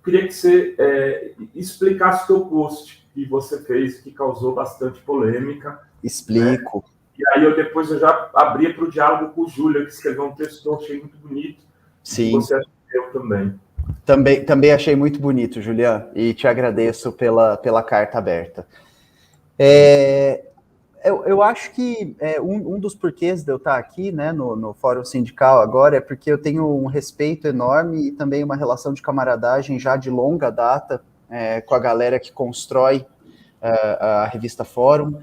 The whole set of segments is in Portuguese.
queria que você explicasse o seu post que você fez, que causou bastante polêmica. Explico. Né? E aí depois eu já abria para o diálogo com o Júlio, que escreveu um texto que eu achei muito bonito. Sim. E você escreveu também. Também achei muito bonito, Julian, e te agradeço pela carta aberta. Eu acho que um dos porquês de eu estar aqui, né, no Fórum Sindical agora, é porque eu tenho um respeito enorme e também uma relação de camaradagem já de longa data com a galera que constrói a revista Fórum.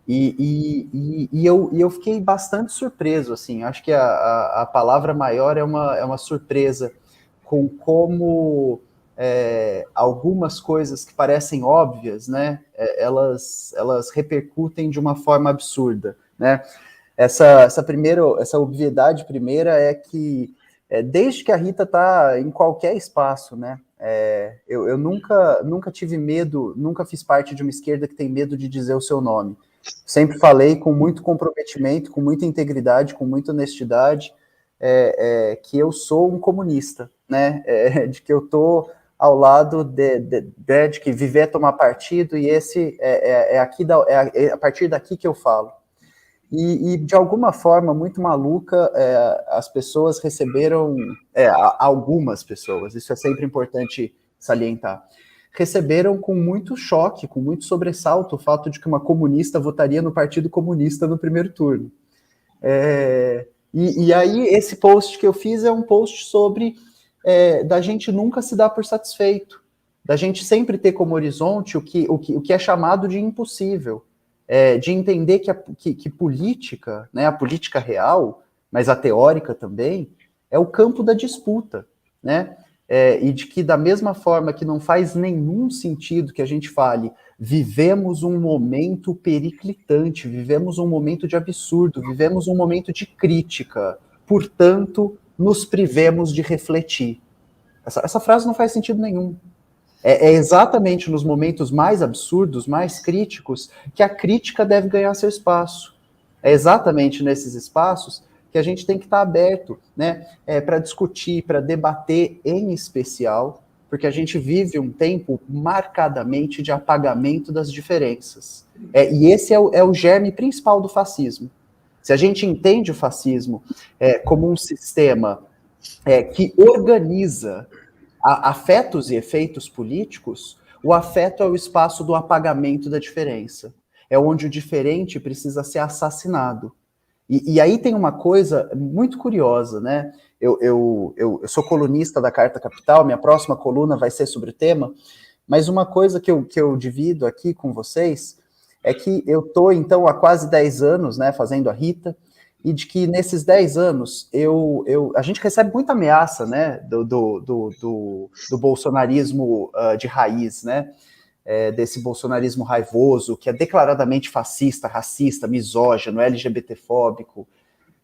Eu fiquei bastante surpreso, assim, acho que a palavra maior é uma surpresa com como algumas coisas que parecem óbvias, né, elas repercutem de uma forma absurda, né. Essa obviedade primeira é que desde que a Rita está em qualquer espaço, né, eu nunca tive medo, nunca fiz parte de uma esquerda que tem medo de dizer o seu nome. Sempre falei com muito comprometimento, com muita integridade, com muita honestidade, que eu sou um comunista, né, de que eu estou ao lado de que viver é tomar partido, e esse é a partir daqui que eu falo. E de alguma forma muito maluca, as pessoas receberam, algumas pessoas, isso é sempre importante salientar, receberam com muito choque, com muito sobressalto, o fato de que uma comunista votaria no Partido Comunista no primeiro turno. E aí esse post que eu fiz é um post sobre da gente nunca se dar por satisfeito, da gente sempre ter como horizonte o que é chamado de impossível, de entender que política, né, a política real, mas a teórica também, é o campo da disputa, né, e de que da mesma forma que não faz nenhum sentido que a gente fale, vivemos um momento periclitante, vivemos um momento de absurdo, vivemos um momento de crítica, portanto, nos privemos de refletir. Essa frase não faz sentido nenhum. É exatamente nos momentos mais absurdos, mais críticos, que a crítica deve ganhar seu espaço. É exatamente nesses espaços que a gente tem que estar aberto, né, para discutir, para debater em especial, porque a gente vive um tempo marcadamente de apagamento das diferenças. E esse é o germe principal do fascismo. Se a gente entende o fascismo como um sistema que organiza afetos e efeitos políticos, o afeto é o espaço do apagamento da diferença. É onde o diferente precisa ser assassinado. E aí tem uma coisa muito curiosa, né? Eu sou colunista da Carta Capital, minha próxima coluna vai ser sobre o tema, mas uma coisa que eu divido aqui com vocês é que eu estou, então, há quase 10 anos, né, fazendo a Rita, e de que nesses 10 anos a gente recebe muita ameaça, né, do bolsonarismo de raiz, né, desse bolsonarismo raivoso, que é declaradamente fascista, racista, misógino, LGBTfóbico.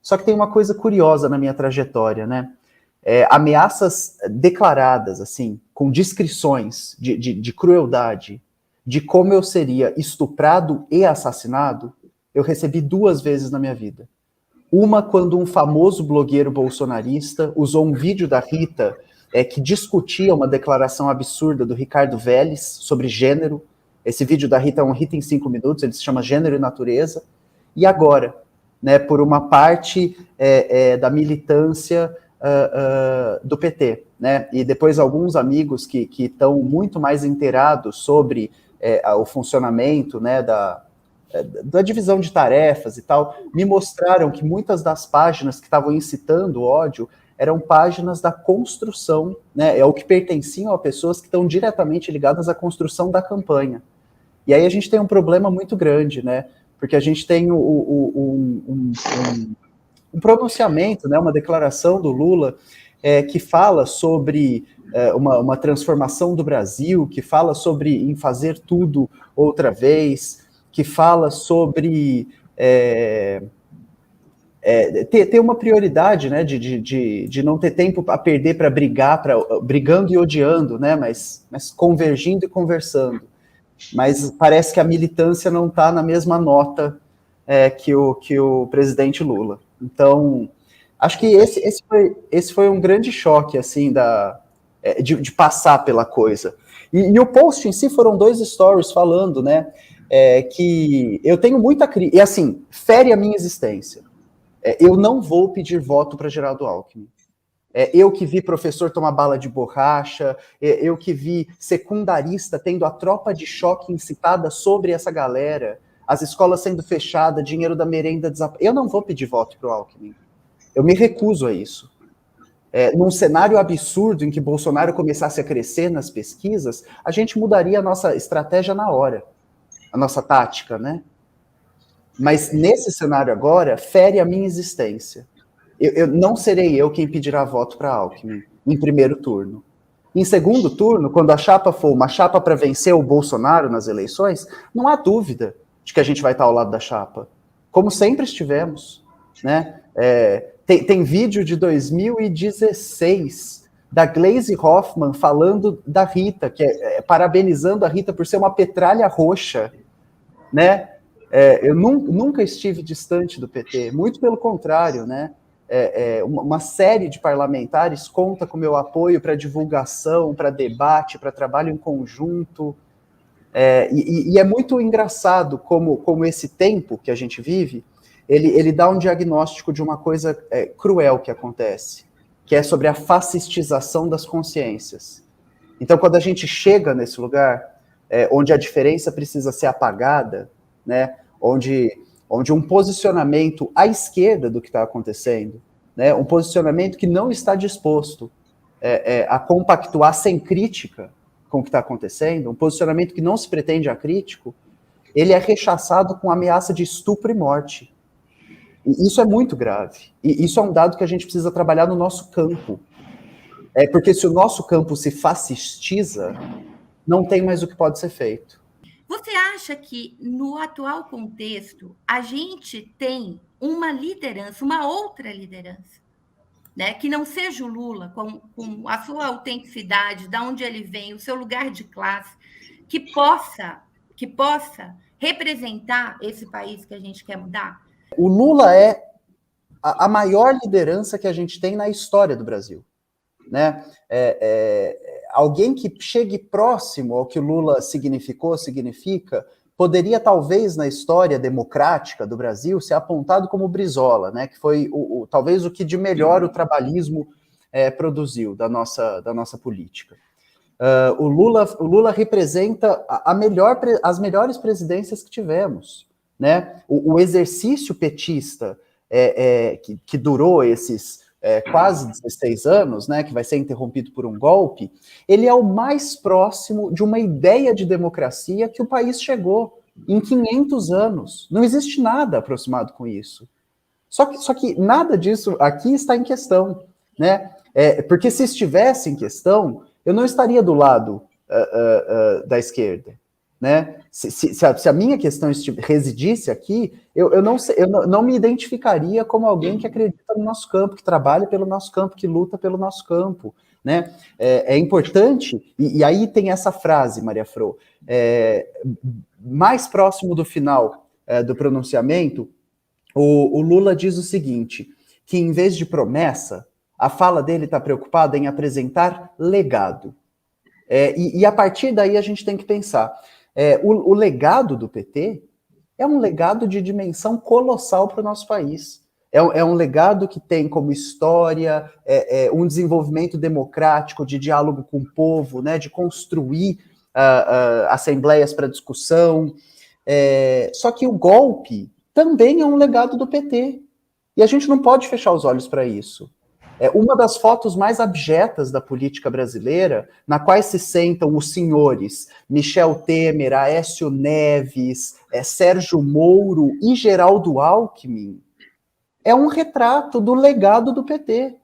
Só que tem uma coisa curiosa na minha trajetória, né, ameaças declaradas, assim, com descrições de crueldade, de como eu seria estuprado e assassinado, eu recebi 2 vezes na minha vida. Uma, quando um famoso blogueiro bolsonarista usou um vídeo da Rita que discutia uma declaração absurda do Ricardo Vélez sobre gênero. Esse vídeo da Rita é um Rita em 5 minutos, ele se chama Gênero e Natureza. E agora, né, por uma parte da militância do PT, né, e depois alguns amigos que estão muito mais inteirados sobre o funcionamento, né, da divisão de tarefas e tal, me mostraram que muitas das páginas que estavam incitando ódio eram páginas da construção, né, o que pertenciam a pessoas que estão diretamente ligadas à construção da campanha. E aí a gente tem um problema muito grande, né, porque a gente tem um pronunciamento, né, uma declaração do Lula que fala sobre uma transformação do Brasil, que fala sobre em fazer tudo outra vez, que fala sobre ter uma prioridade, né, de não ter tempo a perder para brigar, brigando e odiando, né, mas convergindo e conversando. Mas parece que a militância não está na mesma nota que o presidente Lula. Então, acho que esse foi um grande choque, assim, de passar pela coisa. E o post em si foram 2 stories falando, né, que eu tenho muita crítica, e assim, fere a minha existência. Eu não vou pedir voto para Geraldo Alckmin. Eu que vi professor tomar bala de borracha, eu que vi secundarista tendo a tropa de choque incitada sobre essa galera, as escolas sendo fechadas, dinheiro da merenda desaparecido. Eu não vou pedir voto para o Alckmin. Eu me recuso a isso. Num cenário absurdo em que Bolsonaro começasse a crescer nas pesquisas, a gente mudaria a nossa estratégia na hora, a nossa tática, né? Mas nesse cenário agora, fere a minha existência. Eu não serei eu quem pedirá voto para Alckmin em primeiro turno. Em segundo turno, quando a chapa for uma chapa para vencer o Bolsonaro nas eleições, não há dúvida de que a gente vai estar ao lado da chapa, como sempre estivemos, né? Tem vídeo de 2016 da Gleisi Hoffmann falando da Rita, parabenizando a Rita por ser uma petralha roxa, né? Eu nunca estive distante do PT, muito pelo contrário, né? Uma série de parlamentares conta com meu apoio para divulgação, para debate, para trabalho em conjunto, e é muito engraçado como esse tempo que a gente vive, ele dá um diagnóstico de uma coisa cruel que acontece, que é sobre a fascistização das consciências. Então, quando a gente chega nesse lugar, onde a diferença precisa ser apagada, né, onde um posicionamento à esquerda do que está acontecendo, né, um posicionamento que não está disposto a compactuar sem crítica com o que está acontecendo, um posicionamento que não se pretende acrítico, ele é rechaçado com ameaça de estupro e morte. E isso é muito grave. E isso é um dado que a gente precisa trabalhar no nosso campo. Porque se o nosso campo se fascistiza, não tem mais o que pode ser feito. Você acha que, no atual contexto, a gente tem uma liderança, uma outra liderança, né, que não seja o Lula, com a sua autenticidade, de onde ele vem, o seu lugar de classe, que possa representar esse país que a gente quer mudar? O Lula é a maior liderança que a gente tem na história do Brasil, né? Alguém que chegue próximo ao que o Lula significa, poderia talvez na história democrática do Brasil ser apontado como Brizola, né? Que foi talvez o que de melhor o trabalhismo produziu da nossa política. O Lula representa as melhores presidências que tivemos, né? O exercício petista que durou esses quase 16 anos, né, que vai ser interrompido por um golpe, ele é o mais próximo de uma ideia de democracia que o país chegou em 500 anos. Não existe nada aproximado com isso. Só que nada disso aqui está em questão, né? Porque se estivesse em questão, eu não estaria do lado da esquerda, né? Se a minha questão residisse aqui, eu não me identificaria como alguém que acredita no nosso campo, que trabalha pelo nosso campo, que luta pelo nosso campo, né? É importante, e aí tem essa frase, Maria Fro, mais próximo do final do pronunciamento, o Lula diz o seguinte, que em vez de promessa, a fala dele está preocupada em apresentar legado. E a partir daí a gente tem que pensar, o legado do PT é um legado de dimensão colossal para o nosso país. É um legado que tem como história um desenvolvimento democrático, de diálogo com o povo, né, de construir assembleias para discussão. Só que o golpe também é um legado do PT. E a gente não pode fechar os olhos para isso. Uma das fotos mais abjetas da política brasileira, na qual se sentam os senhores Michel Temer, Aécio Neves, Sérgio Moro e Geraldo Alckmin, é um retrato do legado do PT.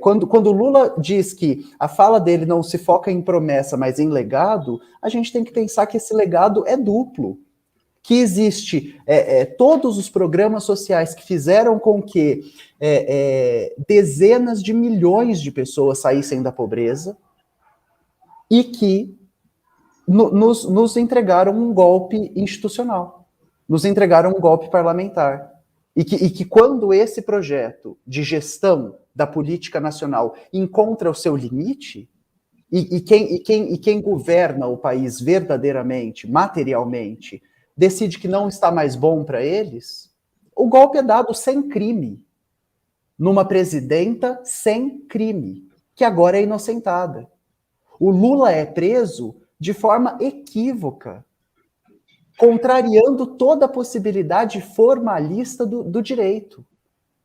Quando o Lula diz que a fala dele não se foca em promessa, mas em legado, a gente tem que pensar que esse legado é duplo. Que existe todos os programas sociais que fizeram com que dezenas de milhões de pessoas saíssem da pobreza e que nos entregaram um golpe institucional, nos entregaram um golpe parlamentar. E que quando esse projeto de gestão da política nacional encontra o seu limite, e quem governa o país verdadeiramente, materialmente, decide que não está mais bom para eles, o golpe é dado sem crime, numa presidenta sem crime, que agora é inocentada. O Lula é preso de forma equívoca, contrariando toda a possibilidade formalista do direito.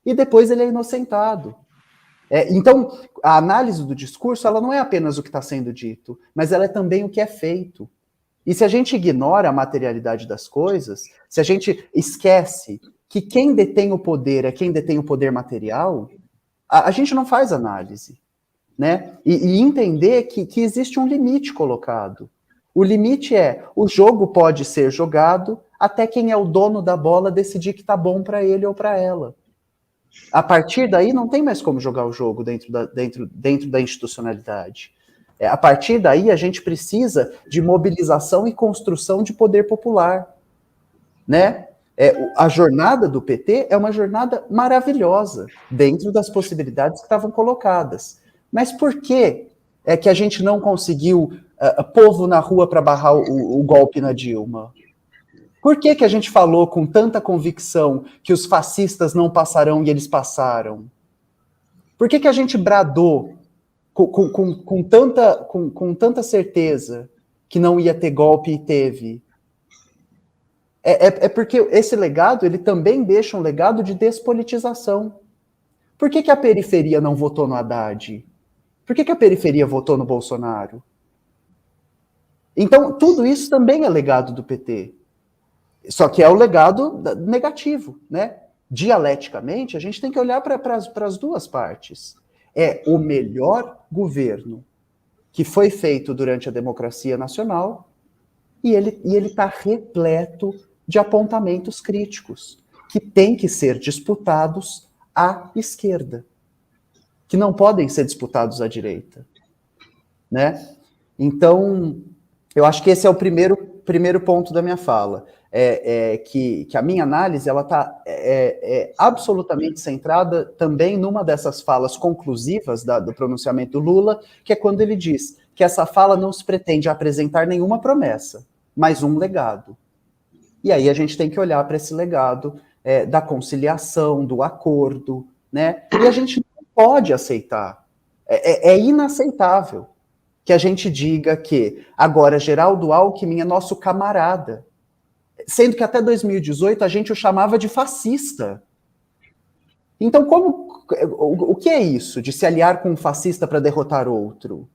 E depois ele é inocentado. Então, a análise do discurso, ela não é apenas o que está sendo dito, mas ela é também o que é feito. E se a gente ignora a materialidade das coisas, se a gente esquece que quem detém o poder é quem detém o poder material, a gente não faz análise, né? E entender que existe um limite colocado. O limite é, o jogo pode ser jogado até quem é o dono da bola decidir que tá bom para ele ou para ela. A partir daí não tem mais como jogar o jogo dentro da institucionalidade. A partir daí a gente precisa de mobilização e construção de poder popular, né? A jornada do PT é uma jornada maravilhosa dentro das possibilidades que estavam colocadas. Mas por que é que a gente não conseguiu povo na rua para barrar o golpe na Dilma? Por que a gente falou com tanta convicção que os fascistas não passarão e eles passaram? Por que a gente bradou com tanta certeza que não ia ter golpe e teve? É porque esse legado, ele também deixa um legado de despolitização. Por que a periferia não votou no Haddad? Por que a periferia votou no Bolsonaro? Então, tudo isso também é legado do PT. Só que é o legado negativo, né? Dialeticamente, a gente tem que olhar para as duas partes. É o melhor governo que foi feito durante a democracia nacional e ele está repleto de apontamentos críticos que têm que ser disputados à esquerda, que não podem ser disputados à direita, né? Então, eu acho que esse é o primeiro ponto da minha fala. Que a minha análise ela está absolutamente centrada também numa dessas falas conclusivas do pronunciamento do Lula, que é quando ele diz que essa fala não se pretende apresentar nenhuma promessa, mas um legado. E aí a gente tem que olhar para esse legado da conciliação, do acordo, né? E a gente não pode aceitar. É inaceitável que a gente diga que agora Geraldo Alckmin é nosso camarada, sendo que até 2018 a gente o chamava de fascista. Então, o que é isso, de se aliar com um fascista para derrotar outro?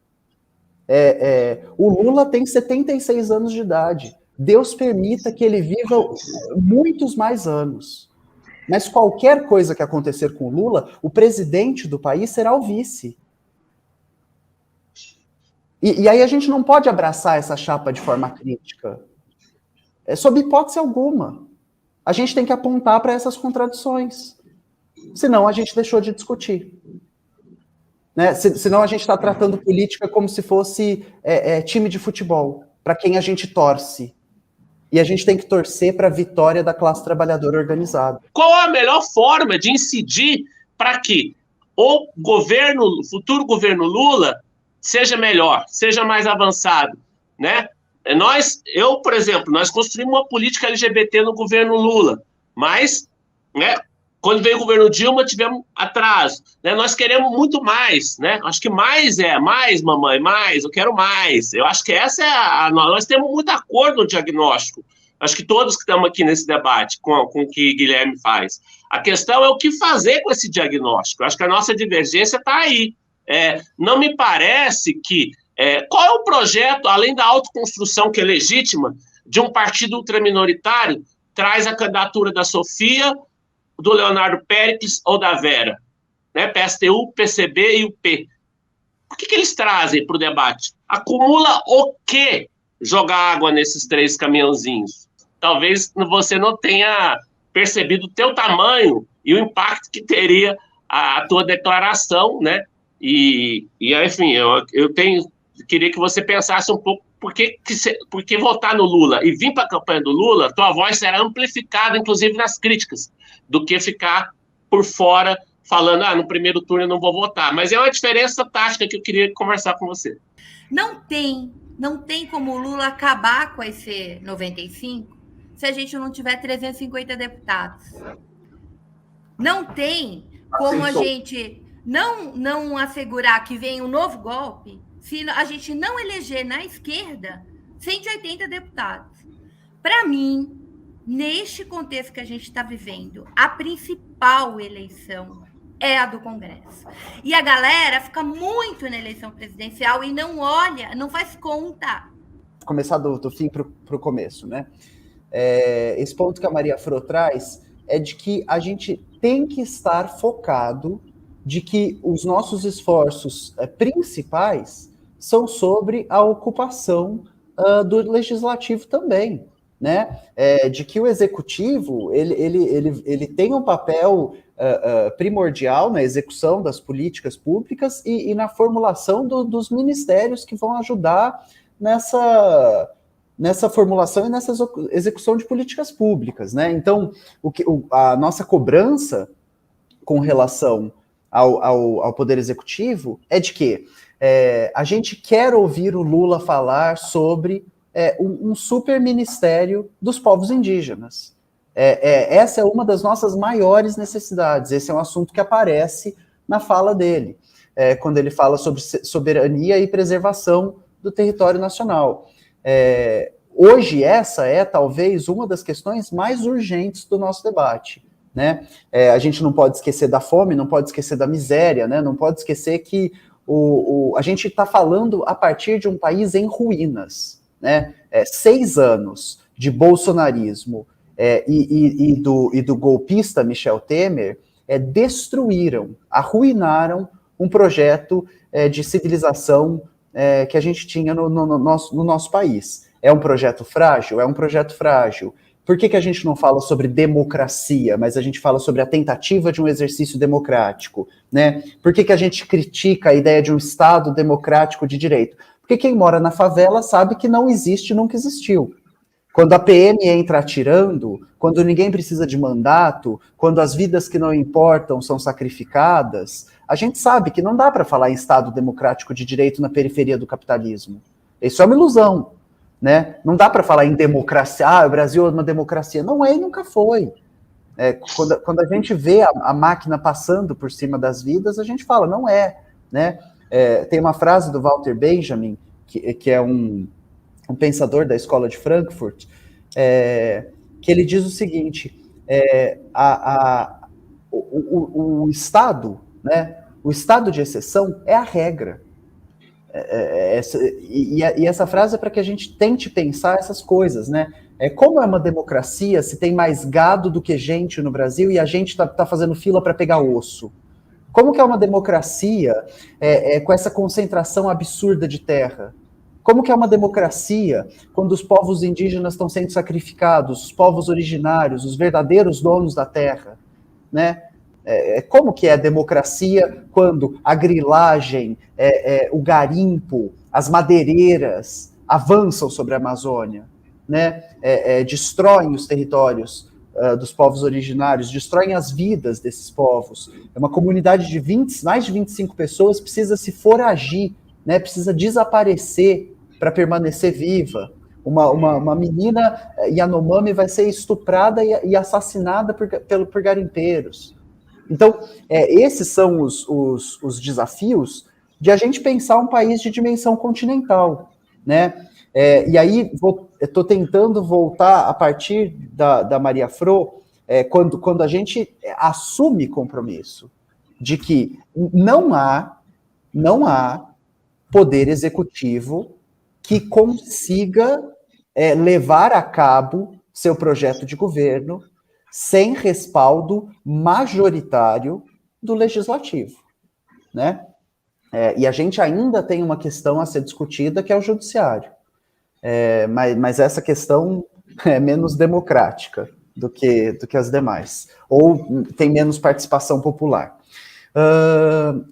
O Lula tem 76 anos de idade. Deus permita que ele viva muitos mais anos. Mas qualquer coisa que acontecer com o Lula, o presidente do país será o vice. E aí a gente não pode abraçar essa chapa de forma crítica. Sob hipótese alguma. A gente tem que apontar para essas contradições. Senão a gente deixou de discutir. Né? Senão a gente está tratando política como se fosse time de futebol, para quem a gente torce. E a gente tem que torcer para a vitória da classe trabalhadora organizada. Qual a melhor forma de incidir para que o futuro governo Lula seja melhor, seja mais avançado, né? Por exemplo, nós construímos uma política LGBT no governo Lula, mas, né, quando veio o governo Dilma, tivemos atraso. Né? Nós queremos muito mais, né? Acho que mais, mamãe, mais, eu quero mais. Eu acho que essa nós temos muito acordo no diagnóstico. Acho que todos que estamos aqui nesse debate, com o que Guilherme faz. A questão é o que fazer com esse diagnóstico. Eu acho que a nossa divergência está aí. Não me parece que... qual é o projeto, além da autoconstrução que é legítima, de um partido ultraminoritário, traz a candidatura da Sofia, do Leonardo Péricles ou da Vera, né? PSTU, PCB e o P. O que eles trazem para o debate? Acumula o quê jogar água nesses 3 caminhãozinhos? Talvez você não tenha percebido o teu tamanho e o impacto que teria a tua declaração, né? E enfim, queria que você pensasse um pouco por que votar no Lula e vir para a campanha do Lula, tua voz será amplificada, inclusive nas críticas, do que ficar por fora falando, no primeiro turno eu não vou votar. Mas é uma diferença tática que eu queria conversar com você. Não tem como o Lula acabar com esse 95 se a gente não tiver 350 deputados. Não tem como a gente não assegurar que vem um novo golpe se a gente não eleger na esquerda 180 deputados. Para mim, neste contexto que a gente está vivendo, a principal eleição é a do Congresso. E a galera fica muito na eleição presidencial e não olha, não faz conta. Começar do fim para o começo, né? Esse ponto que a Maria Fro traz é de que a gente tem que estar focado de que os nossos esforços principais são sobre a ocupação do legislativo também, né? De que o executivo ele tem um papel primordial na execução das políticas públicas e na formulação dos ministérios que vão ajudar nessa formulação e nessa execução de políticas públicas, né? Então, a nossa cobrança com relação ao Poder Executivo é de que a gente quer ouvir o Lula falar sobre um super ministério dos povos indígenas. Essa é uma das nossas maiores necessidades. Esse é um assunto que aparece na fala dele, quando ele fala sobre soberania e preservação do território nacional. Hoje, essa é talvez uma das questões mais urgentes do nosso debate, né? A gente não pode esquecer da fome, não pode esquecer da miséria, né? Não pode esquecer que a gente está falando a partir de um país em ruínas, né? 6 anos de bolsonarismo e do golpista Michel Temer arruinaram um projeto de civilização que a gente tinha no nosso país. É um projeto frágil? É um projeto frágil. Por que a gente não fala sobre democracia, mas a gente fala sobre a tentativa de um exercício democrático, né? Por que a gente critica a ideia de um Estado democrático de direito? Porque quem mora na favela sabe que não existe, nunca existiu. Quando a PM entra atirando, quando ninguém precisa de mandato, quando as vidas que não importam são sacrificadas, a gente sabe que não dá para falar em Estado democrático de direito na periferia do capitalismo. Isso é uma ilusão, né? Não dá para falar em democracia, o Brasil é uma democracia. Não é e nunca foi. Quando a gente vê a máquina passando por cima das vidas, a gente fala, não é, né? Tem uma frase do Walter Benjamin, que é um pensador da escola de Frankfurt, que ele diz o seguinte, o Estado, né, o estado de exceção é a regra. E essa frase é para que a gente tente pensar essas coisas, né? Como é uma democracia se tem mais gado do que gente no Brasil e a gente tá fazendo fila para pegar osso? Como que é uma democracia com essa concentração absurda de terra? Como que é uma democracia quando os povos indígenas estão sendo sacrificados, os povos originários, os verdadeiros donos da terra, né? Como que é a democracia quando a grilagem, o garimpo, as madeireiras avançam sobre a Amazônia, né? Destroem os territórios dos povos originários, destroem as vidas desses povos. Uma comunidade de mais de 25 pessoas precisa se foragir, né? Precisa desaparecer para permanecer viva. Uma menina Yanomami vai ser estuprada e assassinada por garimpeiros. Então, esses são os desafios de a gente pensar um país de dimensão continental, né? E aí, estou tentando voltar a partir da Maria Fro, quando a gente assume compromisso de que não há poder executivo que consiga levar a cabo seu projeto de governo sem respaldo majoritário do legislativo, né? E a gente ainda tem uma questão a ser discutida, que é o judiciário. Mas essa questão é menos democrática do que as demais, ou tem menos participação popular.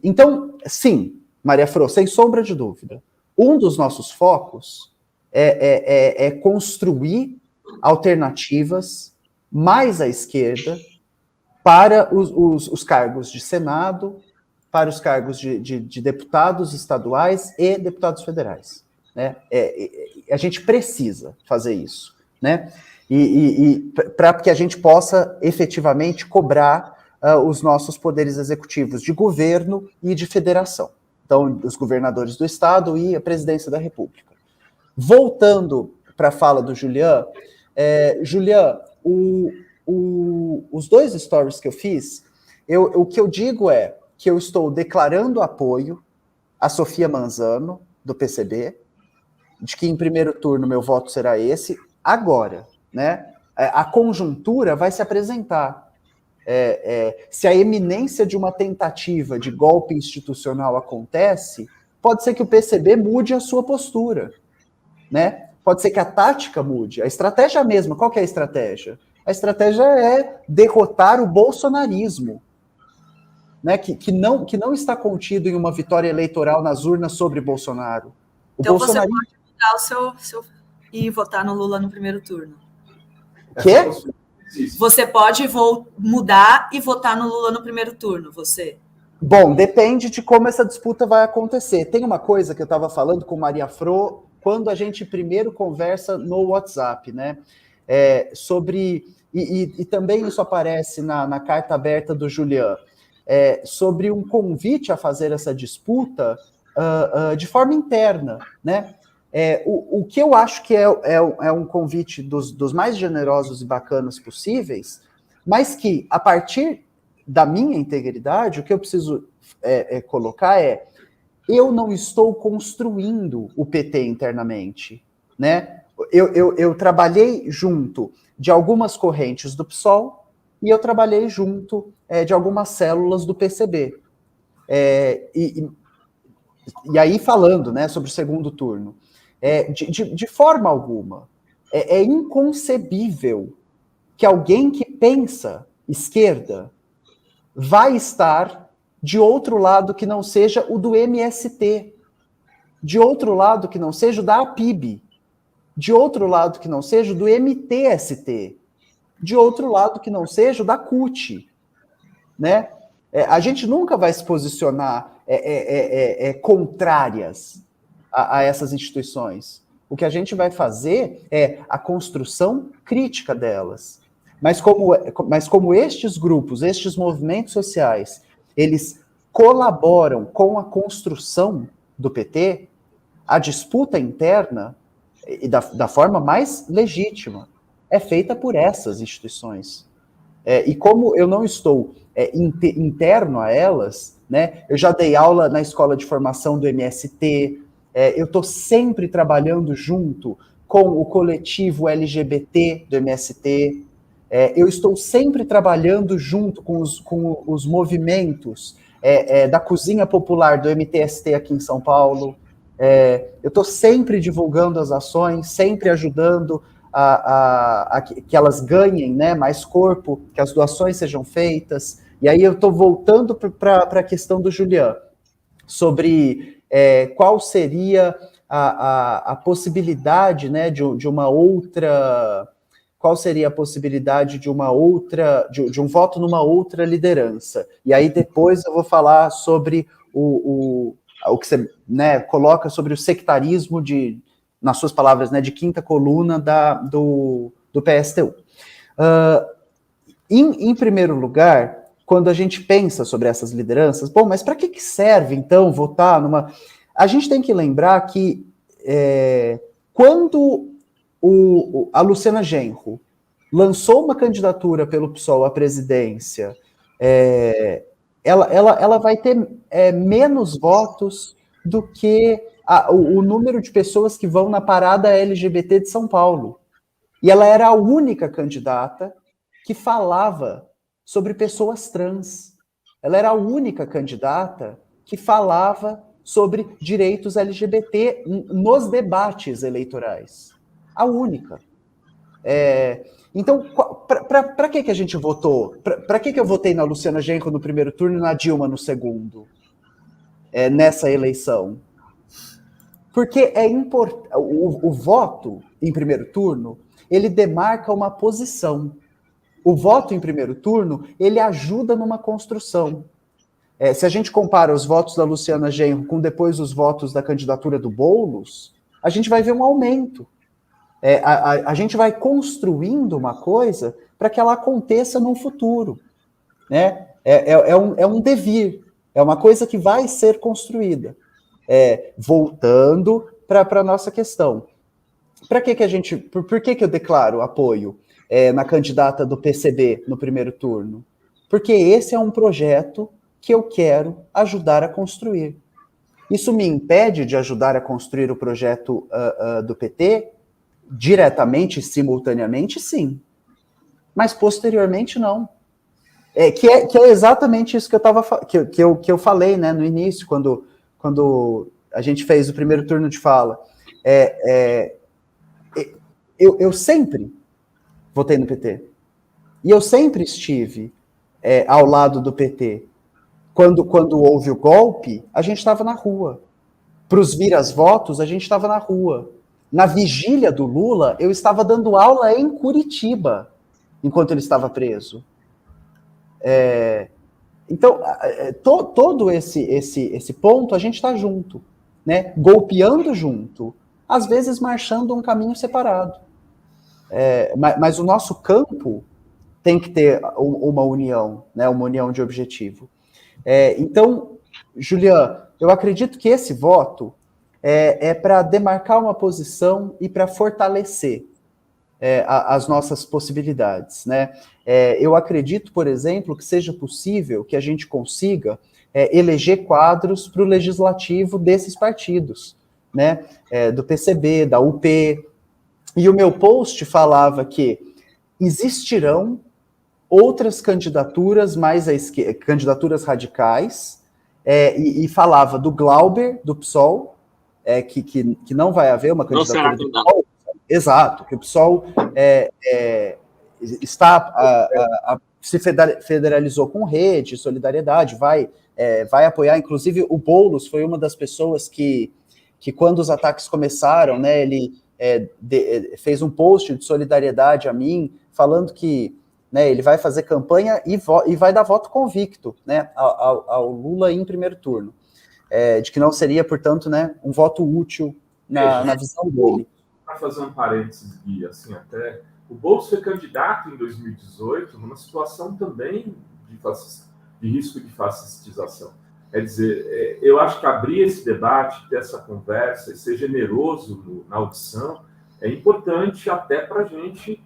Então, sim, Maria Fro, sem sombra de dúvida, um dos nossos focos é construir alternativas mais à esquerda para os cargos de Senado, para os cargos de deputados estaduais e deputados federais. Né? A gente precisa fazer isso, né? Para que a gente possa efetivamente cobrar os nossos poderes executivos de governo e de federação. Então, os governadores do estado e a presidência da República. Voltando para a fala do Julian, Julian, os 2 stories que eu fiz, o que eu digo é que eu estou declarando apoio a Sofia Manzano, do PCB, de que em primeiro turno meu voto será esse. Agora, né, a conjuntura vai se apresentar. Se a eminência de uma tentativa de golpe institucional acontece, pode ser que o PCB mude a sua postura, né? Pode ser que a tática mude, a estratégia é a mesma. Qual que é a estratégia? A estratégia é derrotar o bolsonarismo, né? Que não está contido em uma vitória eleitoral nas urnas sobre Bolsonaro. Então bolsonarismo... você pode mudar o seu e votar no Lula no primeiro turno. Quê? Você pode mudar e votar no Lula no primeiro turno, você? Bom, depende de como essa disputa vai acontecer. Tem uma coisa que eu estava falando com Maria Fro quando a gente primeiro conversa no WhatsApp, né? Sobre... E também isso aparece na carta aberta do Julian, sobre um convite a fazer essa disputa de forma interna, né? O que eu acho que é um convite dos mais generosos e bacanas possíveis, mas que, a partir da minha integridade, o que eu preciso colocar eu não estou construindo o PT internamente, né? Eu trabalhei junto de algumas correntes do PSOL e eu trabalhei junto de algumas células do PCB. E aí, falando, né, sobre o segundo turno, de forma alguma, é inconcebível que alguém que pensa esquerda vai estar de outro lado que não seja o do MST, de outro lado que não seja o da APIB, de outro lado que não seja o do MTST, de outro lado que não seja o da CUT, né? A gente nunca vai se posicionar contrárias a essas instituições. O que a gente vai fazer é a construção crítica delas. Mas como estes grupos, estes movimentos sociais, eles colaboram com a construção do PT, a disputa interna, e da forma mais legítima, é feita por essas instituições. E como eu não estou interno a elas, né, eu já dei aula na escola de formação do MST, eu estou sempre trabalhando junto com o coletivo LGBT do MST, eu estou sempre trabalhando junto com os movimentos da cozinha popular do MTST aqui em São Paulo, eu estou sempre divulgando as ações, sempre ajudando a que elas ganhem, né, mais corpo, que as doações sejam feitas. E aí eu estou voltando para a questão do Julian, sobre qual seria a possibilidade, né, de uma outra... Qual seria a possibilidade de uma outra, de um voto numa outra liderança? E aí depois eu vou falar sobre o que você, né, coloca sobre o sectarismo nas suas palavras, né, de quinta coluna do PSTU. Em primeiro lugar, quando a gente pensa sobre essas lideranças, bom, mas para que serve, então, votar numa... A gente tem que lembrar que quando a Luciana Genro lançou uma candidatura pelo PSOL à presidência, ela vai ter menos votos do que o número de pessoas que vão na parada LGBT de São Paulo. E ela era a única candidata que falava sobre pessoas trans. Ela era a única candidata que falava sobre direitos LGBT nos debates eleitorais. A única. Então, para que a gente votou? Para que eu votei na Luciana Genro no primeiro turno e na Dilma no segundo? Nessa eleição? Porque o voto em primeiro turno, ele demarca uma posição. O voto em primeiro turno, ele ajuda numa construção. Se a gente compara os votos da Luciana Genro com depois os votos da candidatura do Boulos, a gente vai ver um aumento. A gente vai construindo uma coisa para que ela aconteça no futuro. Né? É um devir, é uma coisa que vai ser construída. Voltando para a nossa questão. Por que eu declaro apoio na candidata do PCB no primeiro turno? Porque esse é um projeto que eu quero ajudar a construir. Isso me impede de ajudar a construir o projeto do PT? Diretamente, simultaneamente, sim. Mas posteriormente, não. Que é exatamente isso que eu falei, né, no início, quando a gente fez o primeiro turno de fala. Eu sempre votei no PT. E eu sempre estive ao lado do PT. Quando houve o golpe, a gente estava na rua. Para os viras-votos, a gente estava na rua. Na vigília do Lula, eu estava dando aula em Curitiba, enquanto ele estava preso. Então, todo esse ponto, a gente está junto, né? Golpeando junto, às vezes marchando um caminho separado. Mas o nosso campo tem que ter uma união, né? Uma união de objetivo. Então, Julian, eu acredito que esse voto é para demarcar uma posição e para fortalecer as nossas possibilidades, né? Eu acredito, por exemplo, que seja possível que a gente consiga eleger quadros para o legislativo desses partidos, né? Do PCB, da UP. E o meu post falava que existirão outras candidaturas mais à esquerda, candidaturas radicais, e falava do Glauber, do PSOL, que não vai haver uma candidatura do PSOL. Exato, que o PSOL se federalizou com Rede, Solidariedade, vai apoiar, inclusive o Boulos foi uma das pessoas que quando os ataques começaram, né, ele fez um post de solidariedade a mim, falando que, né, ele vai fazer campanha e vai dar voto convicto, né, ao Lula em primeiro turno, de que não seria, portanto, né, um voto útil na visão dele. Para fazer um parênteses, Gui, assim, até o Boulos foi candidato em 2018 numa situação também de risco de fascistização. Quer dizer, eu acho que abrir esse debate, ter essa conversa e ser generoso na audição é importante até para a gente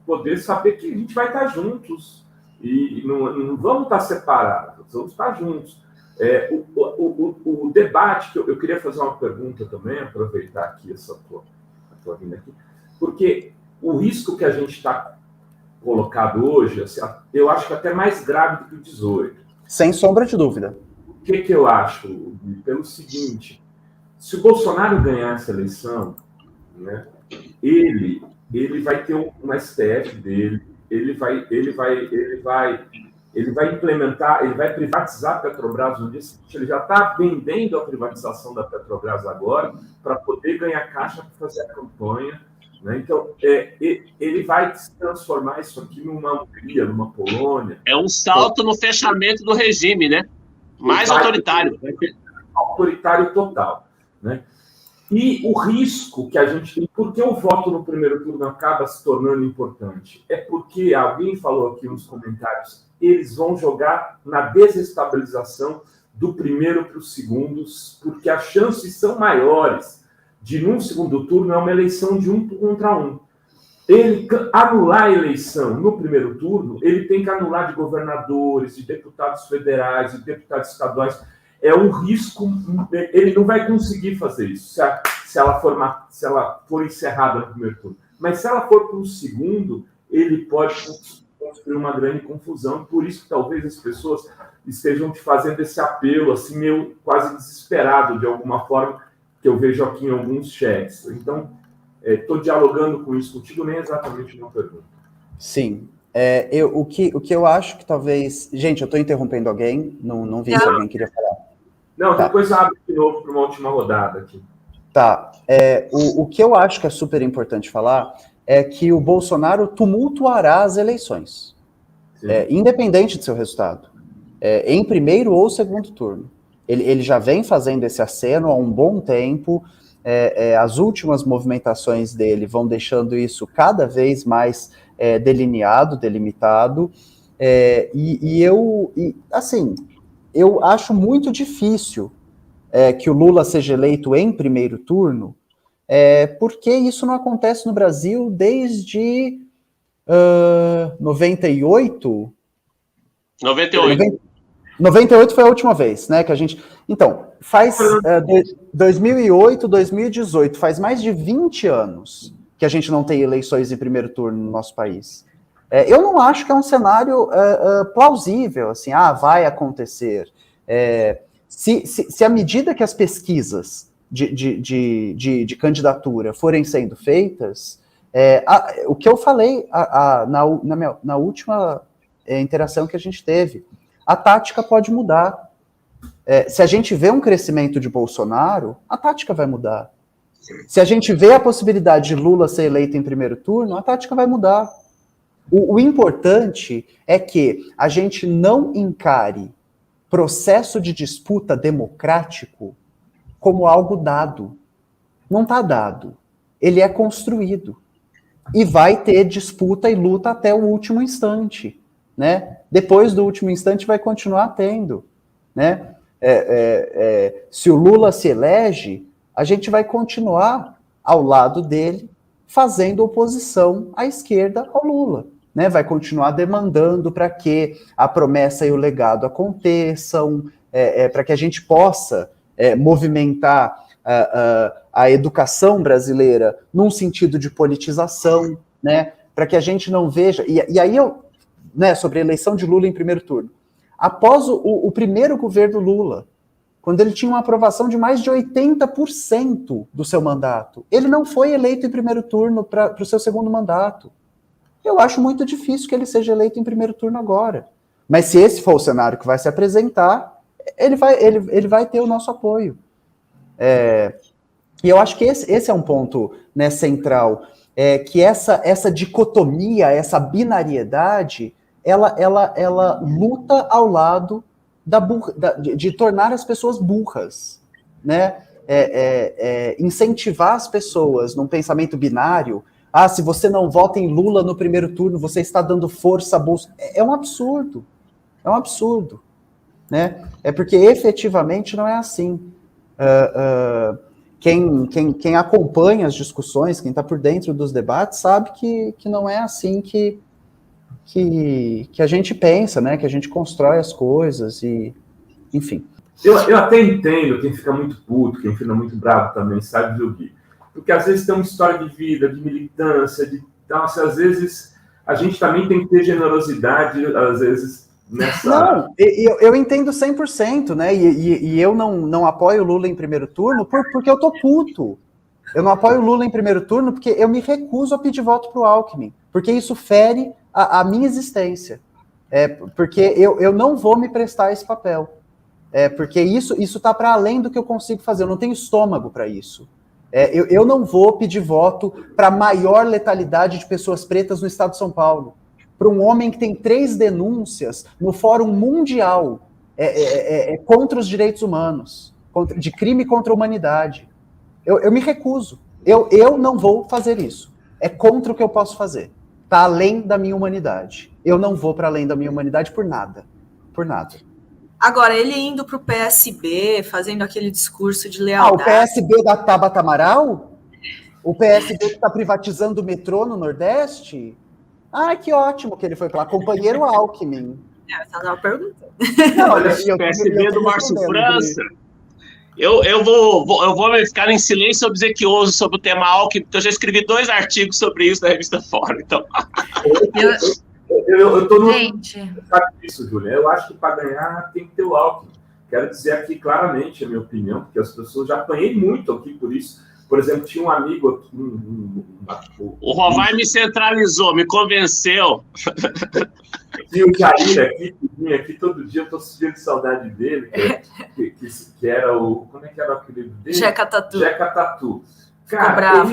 poder saber que a gente vai estar juntos e não vamos estar separados, vamos estar juntos. O debate, que eu queria fazer uma pergunta também, aproveitar aqui essa tua vinda aqui, porque o risco que a gente está colocado hoje, assim, eu acho que até mais grave do que o 18. Sem sombra de dúvida. O que eu acho? Pelo seguinte, se o Bolsonaro ganhar essa eleição, né, ele vai ter um STF dele, ele vai implementar, ele vai privatizar a Petrobras no dia seguinte, ele já está vendendo a privatização da Petrobras agora para poder ganhar caixa para fazer a campanha, né? Então, ele vai se transformar isso aqui numa Hungria, numa Polônia. É um salto no fechamento do regime, né? Mais autoritário. Autoritário total, né? E o risco que a gente tem, por que o voto no primeiro turno acaba se tornando importante? É porque, alguém falou aqui nos comentários, eles vão jogar na desestabilização do primeiro para os segundos, porque as chances são maiores de, num segundo turno, é uma eleição de 1 contra 1. Ele anular a eleição no primeiro turno, ele tem que anular de governadores, de deputados federais, de deputados estaduais. É um risco, ele não vai conseguir fazer isso se ela for encerrada no primeiro turno. Mas se ela for para o segundo, ele pode construir uma grande confusão. Por isso que talvez as pessoas estejam te fazendo esse apelo, assim, meio quase desesperado, de alguma forma, que eu vejo aqui em alguns chats. Então, estou dialogando com isso contigo, nem exatamente uma pergunta. Sim. O que eu acho que talvez... Gente, eu estou interrompendo alguém, não vi se alguém queria falar. Não, tá. Depois abre de novo para uma última rodada aqui. Tá. O que eu acho que é super importante falar é que o Bolsonaro tumultuará as eleições. independente do seu resultado, em primeiro ou segundo turno. Ele já vem fazendo esse aceno há um bom tempo, as últimas movimentações dele vão deixando isso cada vez mais delimitado, eu acho muito difícil que o Lula seja eleito em primeiro turno, porque isso não acontece no Brasil desde 98? 98 foi a última vez, né, que a gente... Então, faz 2008, 2018, faz mais de 20 anos que a gente não tem eleições em primeiro turno no nosso país. Eu não acho que é um cenário plausível, assim, vai acontecer. Se à medida que as pesquisas de candidatura forem sendo feitas, o que eu falei na última interação que a gente teve, a tática pode mudar. Se a gente vê um crescimento de Bolsonaro, a tática vai mudar. Se a gente vê a possibilidade de Lula ser eleito em primeiro turno, a tática vai mudar. O importante é que a gente não encare processo de disputa democrático como algo dado. Não está dado. Ele é construído. E vai ter disputa e luta até o último instante, né? Depois do último instante vai continuar tendo, né? Se o Lula se elege, a gente vai continuar ao lado dele, fazendo oposição à esquerda ao Lula, né? Vai continuar demandando para que a promessa e o legado aconteçam, para que a gente possa movimentar a educação brasileira num sentido de politização, né? Para que a gente não veja... E aí sobre a eleição de Lula em primeiro turno. Após o primeiro governo Lula, quando ele tinha uma aprovação de mais de 80% do seu mandato, ele não foi eleito em primeiro turno para o seu segundo mandato. Eu acho muito difícil que ele seja eleito em primeiro turno agora. Mas se esse for o cenário que vai se apresentar, ele vai ter o nosso apoio. E eu acho que esse é um ponto, né, central, que essa dicotomia, essa binariedade, ela luta ao lado de tornar as pessoas burras, né? Incentivar as pessoas num pensamento binário. Se você não vota em Lula no primeiro turno, você está dando força a Bolsonaro. É um absurdo. É um absurdo, né? Porque efetivamente não é assim. Quem acompanha as discussões, quem está por dentro dos debates, sabe que não é assim que a gente pensa, né? Que a gente constrói as coisas e, enfim. Eu até entendo quem fica muito puto, quem fica muito bravo também, sabe, viu, Gui? Porque às vezes tem uma história de vida, de militância, então, assim, às vezes a gente também tem que ter generosidade, às vezes, nessa... Não, eu entendo 100%, né? E eu não apoio o Lula em primeiro turno porque eu tô puto. Eu não apoio o Lula em primeiro turno porque eu me recuso a pedir voto pro Alckmin, porque isso fere a minha existência. Porque eu não vou me prestar a esse papel. Porque isso tá para além do que eu consigo fazer. Eu não tenho estômago para isso. Eu não vou pedir voto para a maior letalidade de pessoas pretas no estado de São Paulo. Para um homem que tem 3 denúncias no Fórum Mundial contra os direitos humanos, de crime contra a humanidade. Eu me recuso. Eu não vou fazer isso. É contra o que eu posso fazer. Está além da minha humanidade. Eu não vou para além da minha humanidade por nada. Por nada. Agora, ele indo para o PSB, fazendo aquele discurso de lealdade... o PSB da Tabata Amaral? O PSB que está privatizando o metrô no Nordeste? Que ótimo que ele foi para lá. Companheiro Alckmin. Essa não é uma pergunta. Olha, o PSB do Márcio França... Eu vou ficar em silêncio obsequioso sobre o tema Alckmin, porque eu já escrevi 2 artigos sobre isso na revista Fórum, então... Eu tô no... Gente... Sabe isso, Júlia? Eu acho que para ganhar tem que ter o Alckmin. Quero dizer aqui claramente a minha opinião, porque as pessoas já apanhei muito aqui por isso. Por exemplo, tinha um amigo aqui... O Rovai me centralizou, me convenceu. Tinha o Jair aqui, que vinha aqui todo dia, eu tô sentindo saudade dele, que era o... Como é que era o apelido dele? Jeca Tatu. Jeca Tatu. Cara,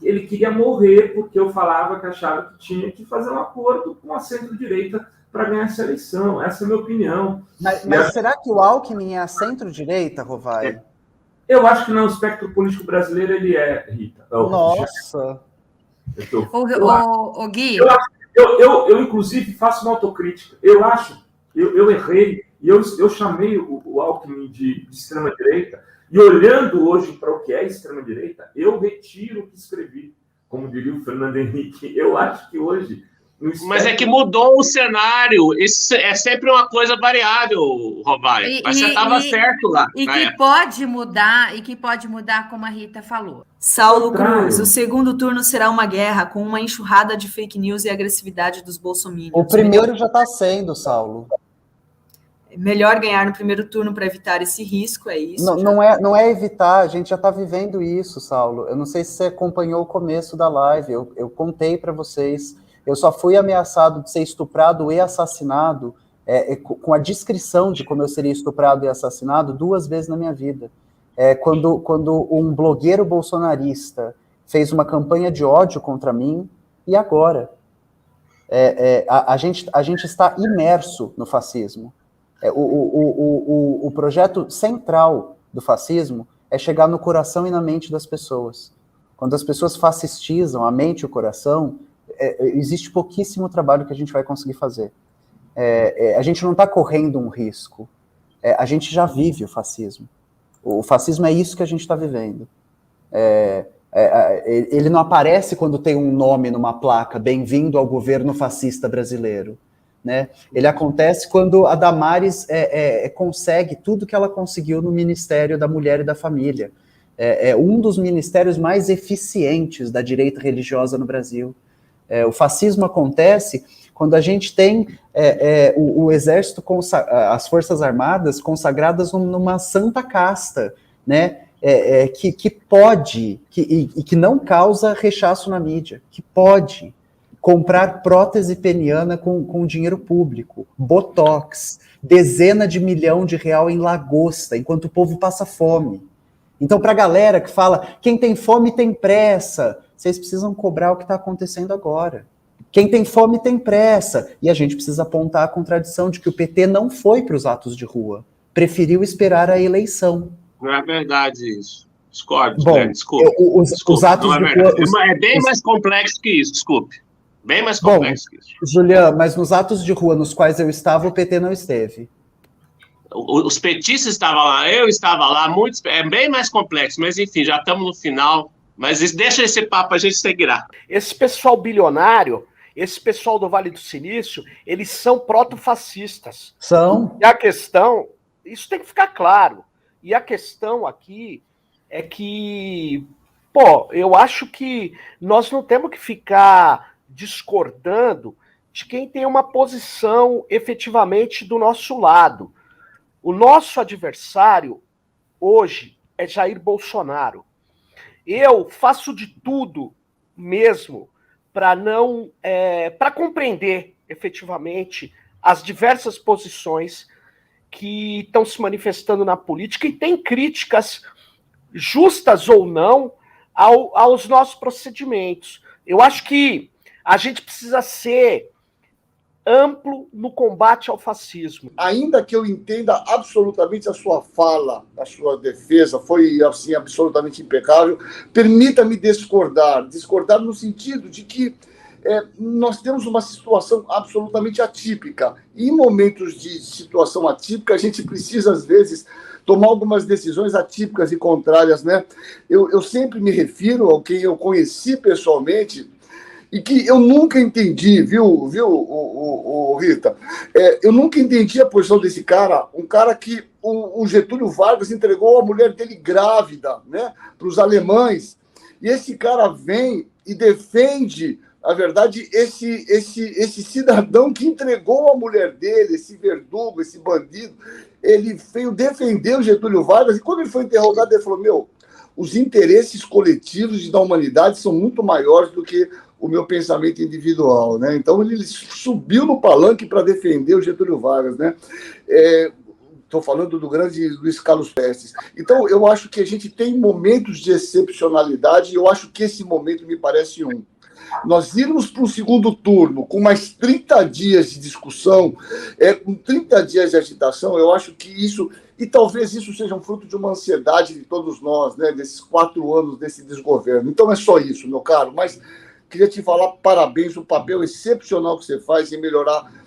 ele queria morrer porque eu falava que achava que tinha que fazer um acordo com a centro-direita para ganhar essa eleição. Essa é a minha opinião. Mas será que o Alckmin é a centro-direita, Rovai? Eu acho que no espectro político brasileiro ele é, Rita. Nossa! O Gui... Eu, inclusive, faço uma autocrítica. Eu errei, e eu chamei o Alckmin de extrema-direita, e olhando hoje para o que é extrema-direita, eu retiro o que escrevi. Como diria o Fernando Henrique, eu acho que hoje... Mas é que mudou o cenário. Isso é sempre uma coisa variável, Rovai. Mas você estava certo lá. E que pode mudar, como a Rita falou. Saulo Cruz, o segundo turno será uma guerra com uma enxurrada de fake news e agressividade dos bolsominions. O primeiro já está sendo, Saulo. Melhor ganhar no primeiro turno para evitar esse risco, é isso? Não é evitar, a gente já está vivendo isso, Saulo. Eu não sei se você acompanhou o começo da live, eu contei para vocês. Eu só fui ameaçado de ser estuprado e assassinado, com a descrição de como eu seria estuprado e assassinado 2 vezes na minha vida. Quando um blogueiro bolsonarista fez uma campanha de ódio contra mim, e agora? A gente está imerso no fascismo. O projeto central do fascismo é chegar no coração e na mente das pessoas. Quando as pessoas fascistizam a mente e o coração, existe pouquíssimo trabalho que a gente vai conseguir fazer. A gente não está correndo um risco. A gente já vive o fascismo. O fascismo é isso que a gente está vivendo. Ele não aparece quando tem um nome numa placa, bem-vindo ao governo fascista brasileiro. Né? Ele acontece quando a Damares consegue tudo que ela conseguiu no Ministério da Mulher e da Família. É um dos ministérios mais eficientes da direita religiosa no Brasil. O fascismo acontece quando a gente tem o exército, as forças armadas consagradas numa santa casta, né? Que pode, e que não causa rechaço na mídia, que pode comprar prótese peniana com dinheiro público, botox, dezena de milhão de real em lagosta, enquanto o povo passa fome. Então, para a galera que fala, quem tem fome tem pressa, vocês precisam cobrar o que está acontecendo agora. Quem tem fome tem pressa. E a gente precisa apontar a contradição de que o PT não foi para os atos de rua, preferiu esperar a eleição. Não é verdade isso. Discordo, bom, né? Desculpe. Os atos não é de rua... É bem mais complexo que isso, desculpe. Bem mais complexo que isso. Julian, mas nos atos de rua nos quais eu estava, o PT não esteve. Os petistas estavam lá, eu estava lá, é bem mais complexo, mas enfim, já estamos no final. Mas deixa esse papo, a gente seguirá. Esse pessoal bilionário, esse pessoal do Vale do Silício, eles são protofascistas. São. E a questão, isso tem que ficar claro, e a questão aqui é que, eu acho que nós não temos que ficar discordando de quem tem uma posição efetivamente do nosso lado. O nosso adversário hoje é Jair Bolsonaro. Eu faço de tudo mesmo para compreender efetivamente as diversas posições que estão se manifestando na política e tem críticas justas ou não aos nossos procedimentos. Eu acho que a gente precisa ser amplo no combate ao fascismo. Ainda que eu entenda absolutamente a sua fala, a sua defesa, foi assim absolutamente impecável, permita-me discordar no sentido de que nós temos uma situação absolutamente atípica. E em momentos de situação atípica, a gente precisa, às vezes, tomar algumas decisões atípicas e contrárias, né? Eu sempre me refiro ao quem eu conheci pessoalmente, e que eu nunca entendi, viu, Rita? Eu nunca entendi a posição desse cara, um cara que o Getúlio Vargas entregou a mulher dele grávida, né, para os alemães, e esse cara vem e defende, na verdade, esse cidadão que entregou a mulher dele, esse verdugo, esse bandido, ele veio defender o Getúlio Vargas, e quando ele foi interrogado, ele falou, os interesses coletivos da humanidade são muito maiores do que o meu pensamento individual, né? Então ele subiu no palanque para defender o Getúlio Vargas, né? Estou falando do grande Luiz Carlos Prestes. Então eu acho que a gente tem momentos de excepcionalidade e eu acho que esse momento me parece um. nós irmos para o segundo turno com mais 30 dias de discussão, com 30 dias de agitação, eu acho que isso, e talvez isso seja um fruto de uma ansiedade de todos nós, né, desses 4 anos desse desgoverno. Então é só isso, meu caro, mas queria te falar parabéns, o papel excepcional que você faz em melhorar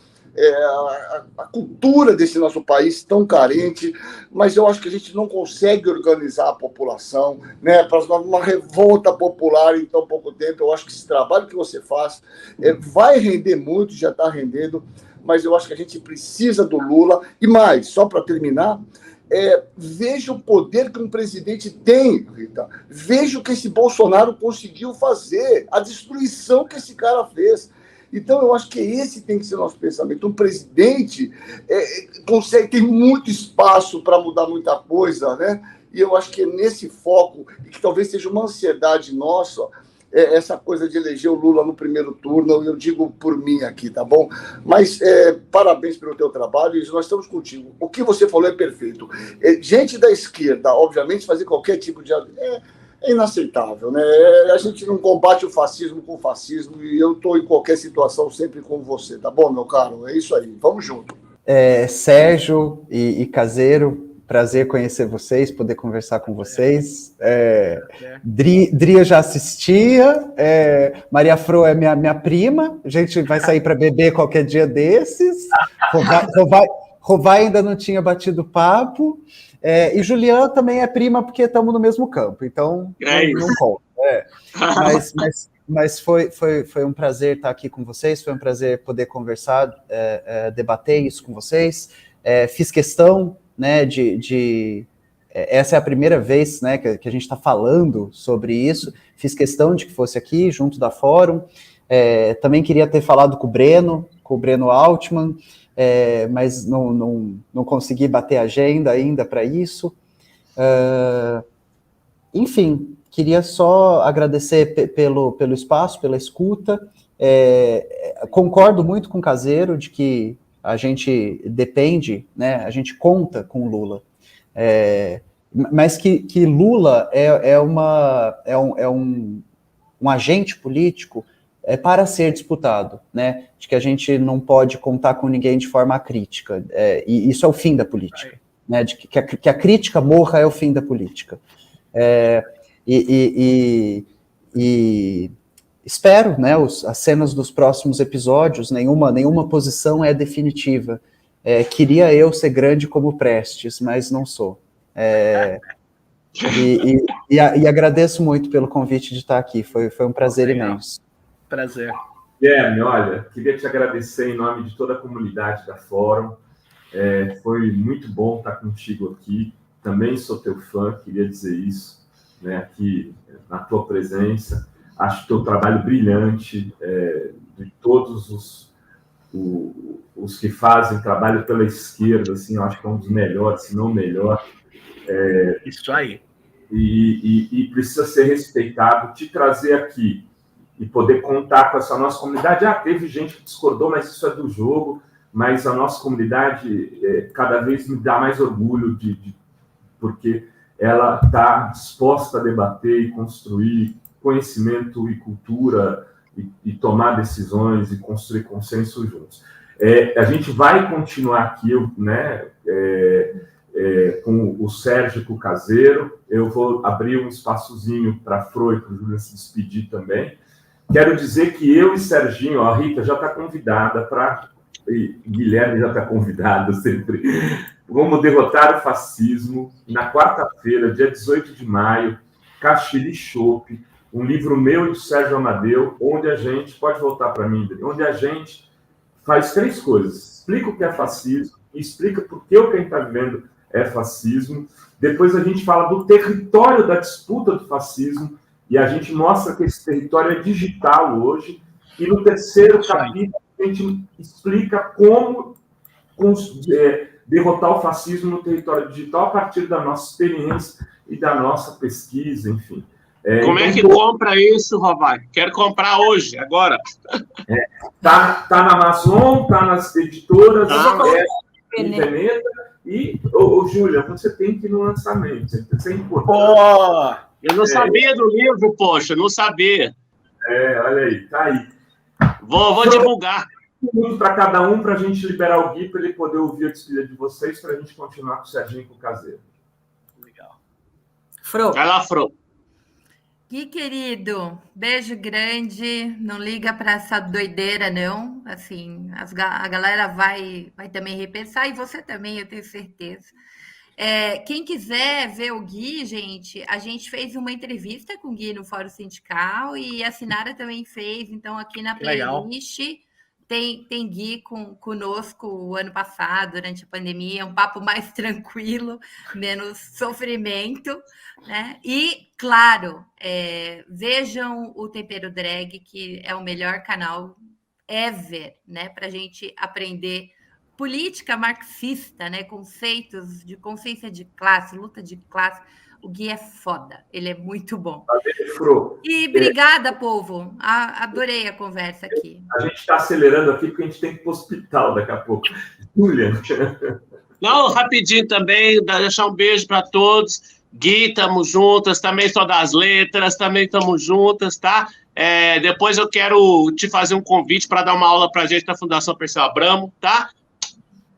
a cultura desse nosso país tão carente, mas eu acho que a gente não consegue organizar a população, né, para uma revolta popular em tão pouco tempo. Eu acho que esse trabalho que você faz vai render muito, já está rendendo, mas eu acho que a gente precisa do Lula. E mais, só para terminar, veja o poder que um presidente tem, Rita. Veja o que esse Bolsonaro conseguiu fazer, a destruição que esse cara fez. Então, eu acho que esse tem que ser o nosso pensamento. Um presidente tem muito espaço para mudar muita coisa, né? E eu acho que é nesse foco, e que talvez seja uma ansiedade nossa, essa coisa de eleger o Lula no primeiro turno, eu digo por mim aqui, tá bom? Mas parabéns pelo teu trabalho, e nós estamos contigo. O que você falou é perfeito. Gente da esquerda, obviamente, fazer qualquer tipo de... É inaceitável, né? A gente não combate o fascismo com o fascismo, e eu estou em qualquer situação sempre com você, tá bom, meu caro? É isso aí, vamos junto. Sérgio e Caseiro, prazer conhecer vocês, poder conversar com vocês. Dria já assistia, Maria Fro é minha prima, a gente vai sair para beber qualquer dia desses, Rovai ainda não tinha batido papo, e Juliana também é prima porque estamos no mesmo campo, então não conta. Mas foi um prazer estar aqui com vocês, foi um prazer poder conversar, debater isso com vocês. Fiz questão, né, essa é a primeira vez, né, que a gente está falando sobre isso, fiz questão de que fosse aqui, junto da Fórum. Também queria ter falado com o Breno Altman, mas não consegui bater a agenda ainda para isso. Enfim, queria só agradecer pelo espaço, pela escuta. Concordo muito com o Caseiro de que a gente depende, né, a gente conta com Lula, mas que Lula é um agente político para ser disputado, né? De que a gente não pode contar com ninguém de forma crítica, e isso é o fim da política, né? De que a crítica morra é o fim da política. E espero, né, as cenas dos próximos episódios, nenhuma posição é definitiva. Queria eu ser grande como Prestes, mas não sou. E agradeço muito pelo convite de estar aqui, foi um prazer imenso. Prazer. Guilherme, olha, queria te agradecer em nome de toda a comunidade da Fórum. Foi muito bom estar contigo aqui. Também sou teu fã, queria dizer isso, né, aqui na tua presença. Acho teu trabalho brilhante, de todos os que fazem trabalho pela esquerda, assim, eu acho que é um dos melhores, se não o melhor. Isso aí. E precisa ser respeitado. Te trazer aqui e poder contar com essa nossa comunidade. Teve gente que discordou, mas isso é do jogo, mas a nossa comunidade cada vez me dá mais orgulho, porque ela está disposta a debater e construir conhecimento e cultura e tomar decisões e construir consenso juntos. A gente vai continuar aqui, né, com o Sérgio e com o Caseiro. Eu vou abrir um espaçozinho para a Fro e para o Júlio se despedir também. Quero dizer que eu e Serginho, a Rita já está convidada e Guilherme já está convidado sempre. Vamos derrotar o fascismo na quarta-feira, dia 18 de maio, Caxiri Chopp, um livro meu e do Sérgio Amadeu, onde a gente, pode voltar para mim, onde a gente faz 3 coisas. Explica o que é fascismo, explica por que o que a gente está vivendo é fascismo. Depois a gente fala do território da disputa do fascismo, e a gente mostra que esse território é digital hoje. E no terceiro capítulo a gente explica como derrotar o fascismo no território digital a partir da nossa experiência e da nossa pesquisa, enfim. Como é que compra isso, Rovai? Quero comprar hoje, agora. Tá na Amazon, tá nas editoras, Peneta. E, Júlia, você tem que ir no lançamento. Isso é importante. Eu não sabia do livro, poxa, não sabia. Olha aí, tá aí. Vou divulgar. Um minuto para cada um, para a gente liberar o Gui, para ele poder ouvir a despedida de vocês, para a gente continuar com o Serginho e com o Caseiro. Legal. Fro. Vai lá, Fro. Gui, querido, beijo grande. Não liga para essa doideira, não. Assim, a galera vai também repensar, e você também, eu tenho certeza. Quem quiser ver o Gui, gente, a gente fez uma entrevista com o Gui no Fórum Sindical e a Sinara também fez. Então, aqui na playlist tem Gui conosco o ano passado, durante a pandemia. Um papo mais tranquilo, menos sofrimento, né? E, claro, vejam o Tempero Drag, que é o melhor canal ever, né? Para a gente aprender política marxista, né? Conceitos de consciência de classe, luta de classe. O Gui é foda, ele é muito bom. Fro. E obrigada, povo. Adorei a conversa aqui. A gente está acelerando aqui porque a gente tem que ir para o hospital daqui a pouco. Julian. Não, rapidinho também, deixar um beijo para todos. Gui, estamos juntas, também sou das letras, também estamos juntas, tá? Depois eu quero te fazer um convite para dar uma aula para a gente da Fundação Perseu Abramo, tá?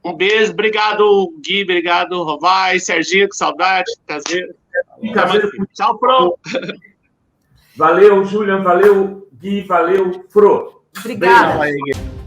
Um beijo, obrigado, Gui, obrigado, Rovai, Serginho, que saudade, Caseiro. Tchau, Fro. Valeu, Julian, valeu, Gui, valeu, Fro. Obrigada. Beijo.